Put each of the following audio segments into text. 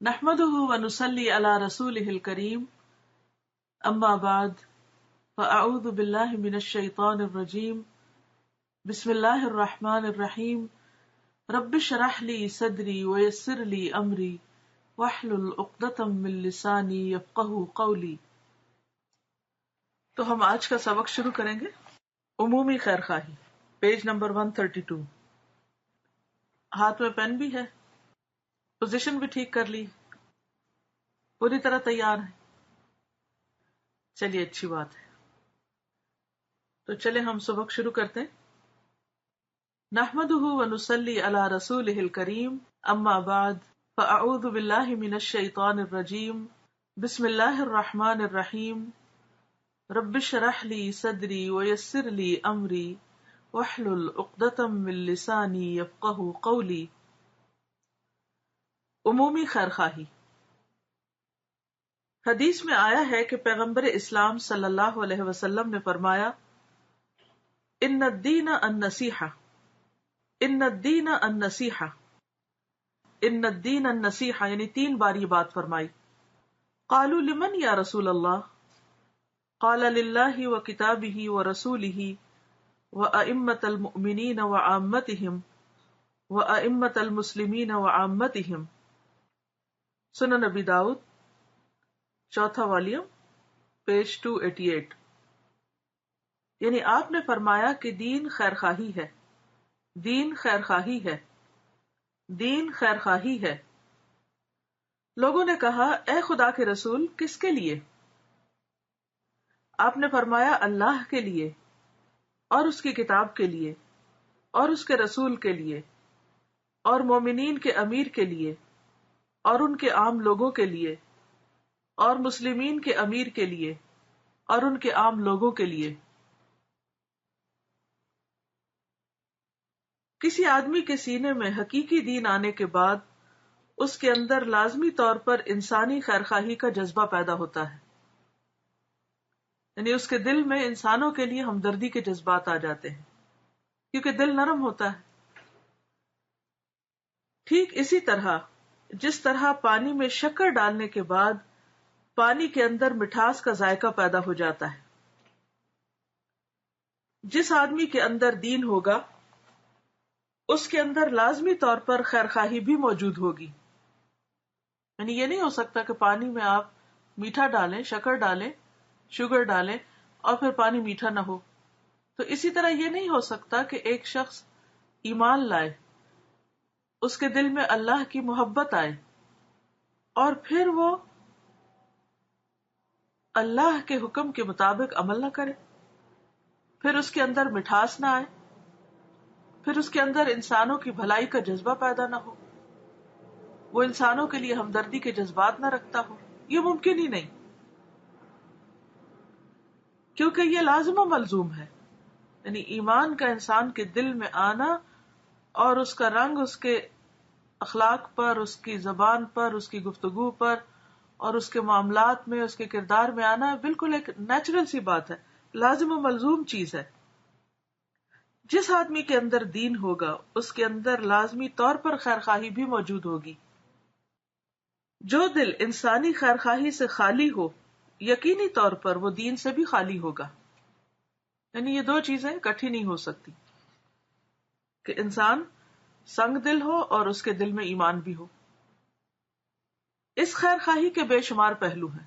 نحمده ونصلي على رسوله الكريم اما بعد فاعوذ بالله من الشيطان الرجيم بسم الله الرحمن الرحيم رب اشرح لي صدري ويسر لي امري واحلل عقدة من لساني يفقهوا قولي۔ تو ہم آج کا سبق شروع کریں گے عمومی خیر خواہی، پیج نمبر 132۔ ہاتھ میں پین بھی ہے، پوزیشن بھی ٹھیک کر لی، پوری طرح تیار ہے؟ چلیے اچھی بات ہے، تو چلے ہم سبق شروع کرتے ہیں۔ نحمده ونصلي على رسوله الكريم اما بعد فاعوذ بالله من الشيطان الرجيم بسم الله الرحمن الرحيم رب اشرح لي صدري ويسر لي امري واحلل عقدة من لساني يفقهوا قولي۔ عمومی خیر خواہی۔ حدیث میں آیا ہے کہ پیغمبر اسلام صلی اللہ علیہ وسلم نے فرمایا، ان الدین النصیحہ، ان الدین النصیحہ، ان الدین النصیحہ، یعنی 3 بار یہ بات فرمائی۔ قالوا لمن یا رسول اللہ؟ قال للہ وکتابہ ورسولہ وأئمة المؤمنین وعامتہم وأئمة المسلمین وعامتہم۔ سنن ابی داؤد، 4 والیوم، پیج 288۔ یعنی آپ نے فرمایا کہ دین خیر خواہی ہے، دین خیر خواہی ہے، دین خیر خواہی ہے۔ لوگوں نے کہا، اے خدا کے رسول، کس کے لیے؟ آپ نے فرمایا، اللہ کے لیے اور اس کی کتاب کے لیے اور اس کے رسول کے لیے اور مومنین کے امیر کے لیے اور ان کے عام لوگوں کے لیے اور مسلمین کے امیر کے لیے اور ان کے عام لوگوں کے لیے۔ کسی آدمی کے سینے میں حقیقی دین آنے کے بعد اس کے اندر لازمی طور پر انسانی خیرخواہی کا جذبہ پیدا ہوتا ہے، یعنی اس کے دل میں انسانوں کے لیے ہمدردی کے جذبات آ جاتے ہیں، کیونکہ دل نرم ہوتا ہے۔ ٹھیک اسی طرح جس طرح پانی میں شکر ڈالنے کے بعد پانی کے اندر مٹھاس کا ذائقہ پیدا ہو جاتا ہے، جس آدمی کے اندر دین ہوگا اس کے اندر لازمی طور پر خیرخواہی بھی موجود ہوگی۔ یعنی یہ نہیں ہو سکتا کہ پانی میں آپ میٹھا ڈالیں، شکر ڈالیں، شوگر ڈالیں اور پھر پانی میٹھا نہ ہو۔ تو اسی طرح یہ نہیں ہو سکتا کہ ایک شخص ایمان لائے، اس کے دل میں اللہ کی محبت آئے اور پھر وہ اللہ کے حکم کے مطابق عمل نہ کرے، پھر اس کے اندر مٹھاس نہ آئے، پھر اس کے اندر انسانوں کی بھلائی کا جذبہ پیدا نہ ہو، وہ انسانوں کے لیے ہمدردی کے جذبات نہ رکھتا ہو۔ یہ ممکن ہی نہیں، کیونکہ یہ لازم و ملزوم ہے۔ یعنی ایمان کا انسان کے دل میں آنا اور اس کا رنگ اس کے اخلاق پر، اس کی زبان پر، اس کی گفتگو پر اور اس کے معاملات میں، اس کے کردار میں آنا بالکل ایک نیچرل سی بات ہے، لازم و ملزوم چیز ہے۔ جس آدمی کے اندر دین ہوگا اس کے اندر لازمی طور پر خیرخواہی بھی موجود ہوگی۔ جو دل انسانی خیرخواہی سے خالی ہو یقینی طور پر وہ دین سے بھی خالی ہوگا۔ یعنی یہ 2 چیزیں اکٹھی نہیں ہو سکتی کہ انسان سنگ دل ہو اور اس کے دل میں ایمان بھی ہو۔ اس خیرخواہی کے بے شمار پہلو ہیں۔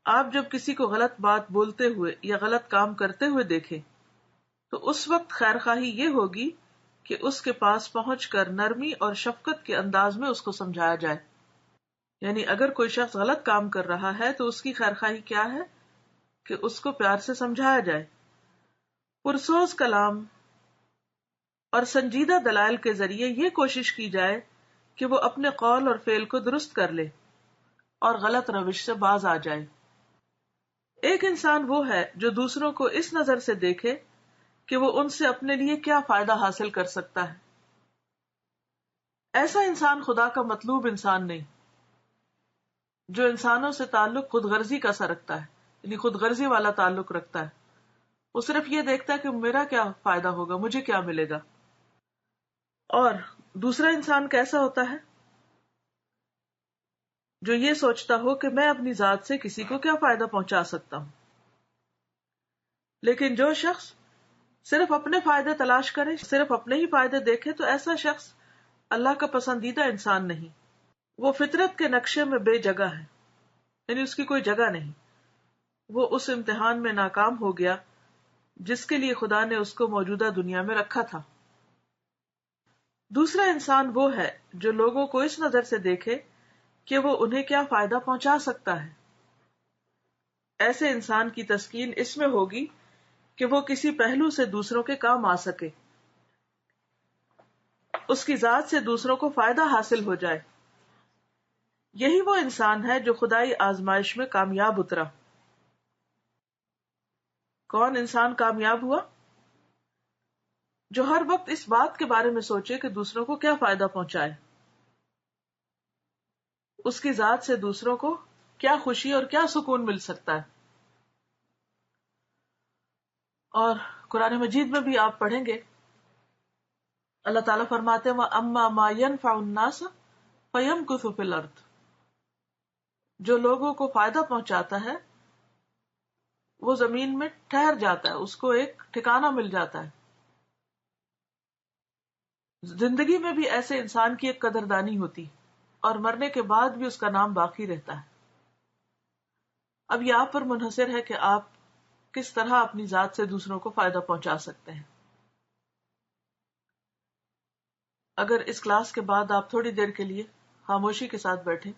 آپ جب کسی کو غلط بات بولتے ہوئے یا غلط کام کرتے ہوئے دیکھیں تو اس وقت خیرخواہی یہ ہوگی کہ اس کے پاس پہنچ کر نرمی اور شفقت کے انداز میں اس کو سمجھایا جائے۔ یعنی اگر کوئی شخص غلط کام کر رہا ہے تو اس کی خیرخواہی کیا ہے کہ اس کو پیار سے سمجھایا جائے، پرسوز کلام اور سنجیدہ دلائل کے ذریعے یہ کوشش کی جائے کہ وہ اپنے قول اور فعل کو درست کر لے اور غلط روش سے باز آ جائے۔ ایک انسان وہ ہے جو دوسروں کو اس نظر سے دیکھے کہ وہ ان سے اپنے لیے کیا فائدہ حاصل کر سکتا ہے۔ ایسا انسان خدا کا مطلوب انسان نہیں، جو انسانوں سے تعلق خود غرضی کا سا رکھتا ہے، یعنی خود غرضی والا تعلق رکھتا ہے۔ وہ صرف یہ دیکھتا ہے کہ میرا کیا فائدہ ہوگا، مجھے کیا ملے گا۔ اور دوسرا انسان کیسا ہوتا ہے جو یہ سوچتا ہو کہ میں اپنی ذات سے کسی کو کیا فائدہ پہنچا سکتا ہوں. لیکن جو شخص صرف اپنے فائدے تلاش کرے، صرف اپنے ہی فائدے دیکھے، تو ایسا شخص اللہ کا پسندیدہ انسان نہیں. وہ فطرت کے نقشے میں بے جگہ ہے، یعنی اس کی کوئی جگہ نہیں. وہ اس امتحان میں ناکام ہو گیا جس کے لیے خدا نے اس کو موجودہ دنیا میں رکھا تھا. دوسرا انسان وہ ہے جو لوگوں کو اس نظر سے دیکھے کہ وہ انہیں کیا فائدہ پہنچا سکتا ہے. ایسے انسان کی تسکین اس میں ہوگی کہ وہ کسی پہلو سے دوسروں کے کام آ سکے، اس کی ذات سے دوسروں کو فائدہ حاصل ہو جائے. یہی وہ انسان ہے جو خدائی آزمائش میں کامیاب اترا. کون انسان کامیاب ہوا؟ جو ہر وقت اس بات کے بارے میں سوچے کہ دوسروں کو کیا فائدہ پہنچائے، اس کی ذات سے دوسروں کو کیا خوشی اور کیا سکون مل سکتا ہے. اور قرآن مجید میں بھی آپ پڑھیں گے اللہ تعالیٰ فرماتے ہیں وَأَمَّا مَا يَنْفَعُ النَّاسَ فَيَمْكُثُ فِي الْأَرْضِ. جو لوگوں کو فائدہ پہنچاتا ہے وہ زمین میں ٹھہر جاتا ہے، اس کو ایک ٹھکانہ مل جاتا ہے. زندگی میں بھی ایسے انسان کی ایک قدردانی ہوتی اور مرنے کے بعد بھی اس کا نام باقی رہتا ہے. اب یہ آپ پر منحصر ہے کہ آپ کس طرح اپنی ذات سے دوسروں کو فائدہ پہنچا سکتے ہیں. اگر اس کلاس کے بعد آپ تھوڑی دیر کے لیے خاموشی کے ساتھ بیٹھیں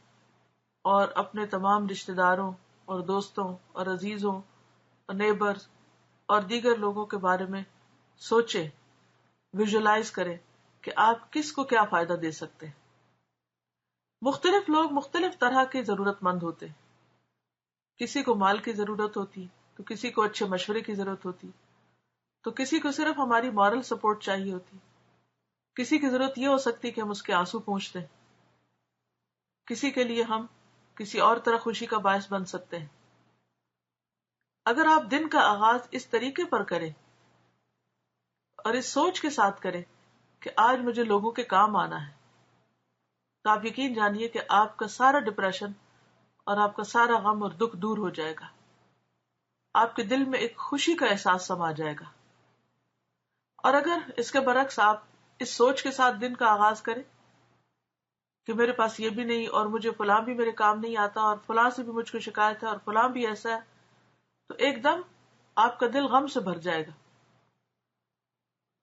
اور اپنے تمام رشتہ داروں اور دوستوں اور عزیزوں اور نیبرز اور دیگر لوگوں کے بارے میں سوچیں، ویژولائز کریں کہ آپ کس کو کیا فائدہ دے سکتے ہیں. مختلف لوگ مختلف طرح کے ضرورت مند ہوتے ہیں. کسی کو مال کی ضرورت ہوتی، تو کسی کو اچھے مشورے کی ضرورت ہوتی، تو کسی کو صرف ہماری مورل سپورٹ چاہیے ہوتی. کسی کی ضرورت یہ ہو سکتی کہ ہم اس کے آنسو پوچھ دیں. کسی کے لیے ہم کسی اور طرح خوشی کا باعث بن سکتے ہیں. اگر آپ دن کا آغاز اس طریقے پر کریں اور اس سوچ کے ساتھ کریں کہ آج مجھے لوگوں کے کام آنا ہے، تو آپ یقین جانیے کہ آپ کا سارا ڈپریشن اور آپ کا سارا غم اور دکھ دور ہو جائے گا. آپ کے دل میں ایک خوشی کا احساس سما جائے گا. اور اگر اس کے برعکس آپ اس سوچ کے ساتھ دن کا آغاز کریں کہ میرے پاس یہ بھی نہیں اور مجھے فلاں بھی میرے کام نہیں آتا اور فلاں سے بھی مجھ کو شکایت ہے اور فلاں بھی ایسا ہے، تو ایک دم آپ کا دل غم سے بھر جائے گا.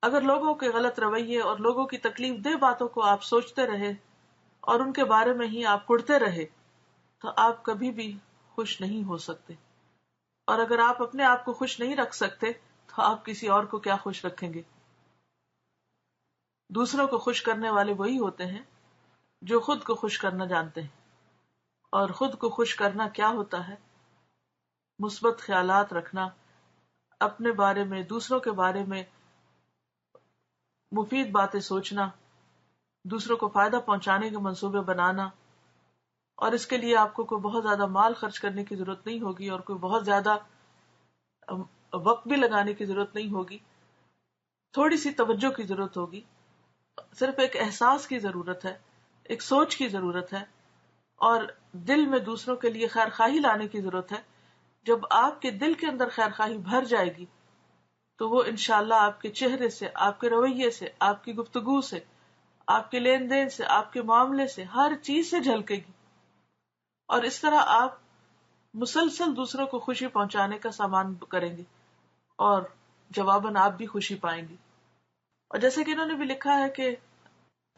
اگر لوگوں کے غلط رویے اور لوگوں کی تکلیف دہ باتوں کو آپ سوچتے رہے اور ان کے بارے میں ہی آپ کڑتے رہے تو آپ کبھی بھی خوش نہیں ہو سکتے. اور اگر آپ اپنے آپ کو خوش نہیں رکھ سکتے تو آپ کسی اور کو کیا خوش رکھیں گے. دوسروں کو خوش کرنے والے وہی ہوتے ہیں جو خود کو خوش کرنا جانتے ہیں. اور خود کو خوش کرنا کیا ہوتا ہے؟ مثبت خیالات رکھنا، اپنے بارے میں، دوسروں کے بارے میں مفید باتیں سوچنا، دوسروں کو فائدہ پہنچانے کے منصوبے بنانا. اور اس کے لیے آپ کو کوئی بہت زیادہ مال خرچ کرنے کی ضرورت نہیں ہوگی اور کوئی بہت زیادہ وقت بھی لگانے کی ضرورت نہیں ہوگی. تھوڑی سی توجہ کی ضرورت ہوگی، صرف ایک احساس کی ضرورت ہے، ایک سوچ کی ضرورت ہے اور دل میں دوسروں کے لیے خیر خواہی لانے کی ضرورت ہے. جب آپ کے دل کے اندر خیر خواہی بھر جائے گی تو وہ انشاءاللہ آپ کے چہرے سے، آپ کے رویے سے، آپ کی گفتگو سے، آپ کے لین دین سے، آپ کے معاملے سے، ہر چیز سے جھلکے گی. اور اس طرح آپ مسلسل دوسروں کو خوشی پہنچانے کا سامان کریں گے اور جواباً آپ بھی خوشی پائیں گے. اور جیسے کہ انہوں نے بھی لکھا ہے کہ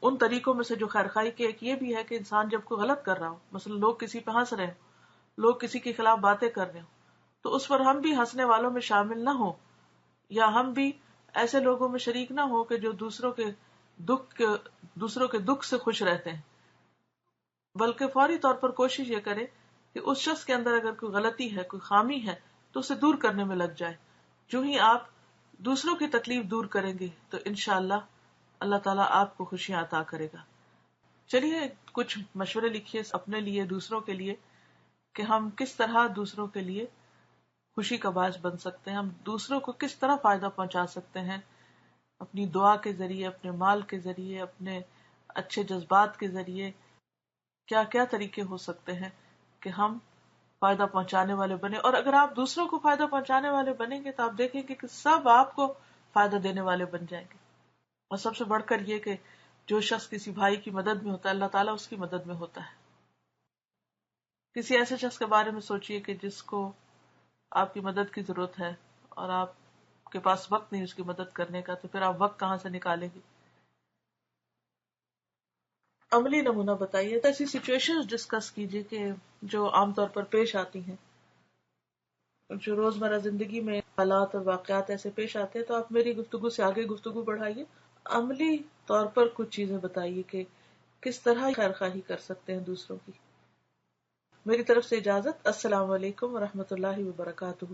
ان طریقوں میں سے جو خیر خواہی کے ایک یہ بھی ہے کہ انسان جب کوئی غلط کر رہا ہو، مثلا لوگ کسی پہ ہنس رہے ہوں، لوگ کسی کے خلاف باتیں کر رہے ہوں، تو اس پر ہم بھی ہنسنے والوں میں شامل نہ ہوں، یا ہم بھی ایسے لوگوں میں شریک نہ ہوں کہ جو دوسروں کے دکھ سے خوش رہتے ہیں، بلکہ فوری طور پر کوشش یہ کرے کہ اس شخص کے اندر اگر کوئی غلطی ہے، کوئی خامی ہے تو اسے دور کرنے میں لگ جائے. جو ہی آپ دوسروں کی تکلیف دور کریں گے تو انشاءاللہ اللہ تعالیٰ آپ کو خوشیاں عطا کرے گا. چلیے کچھ مشورے لکھیے اپنے لیے، دوسروں کے لیے، کہ ہم کس طرح دوسروں کے لیے خوشی کا باعث بن سکتے ہیں، ہم دوسروں کو کس طرح فائدہ پہنچا سکتے ہیں، اپنی دعا کے ذریعے، اپنے مال کے ذریعے، اپنے اچھے جذبات کے ذریعے. کیا کیا طریقے ہو سکتے ہیں کہ ہم فائدہ پہنچانے والے بنے. اور اگر آپ دوسروں کو فائدہ پہنچانے والے بنیں گے تو آپ دیکھیں گے کہ سب آپ کو فائدہ دینے والے بن جائیں گے. اور سب سے بڑھ کر یہ کہ جو شخص کسی بھائی کی مدد میں ہوتا ہے اللہ تعالیٰ اس کی مدد میں ہوتا ہے. کسی ایسے شخص کے بارے میں سوچئے کہ جس کو آپ کی مدد کی ضرورت ہے اور آپ کے پاس وقت نہیں اس کی مدد کرنے کا، تو پھر آپ وقت کہاں سے نکالیں گے. عملی نمونہ بتائیے. تو ایسی سچویشن ڈسکس کیجیے کہ جو عام طور پر پیش آتی ہیں، جو روزمرہ زندگی میں حالات اور واقعات ایسے پیش آتے ہیں. تو آپ میری گفتگو سے آگے گفتگو بڑھائیے، عملی طور پر کچھ چیزیں بتائیے کہ کس طرح خیر خواہی کر سکتے ہیں دوسروں کی. میری طرف سے اجازت. السلام علیکم ورحمۃ اللہ وبرکاتہ.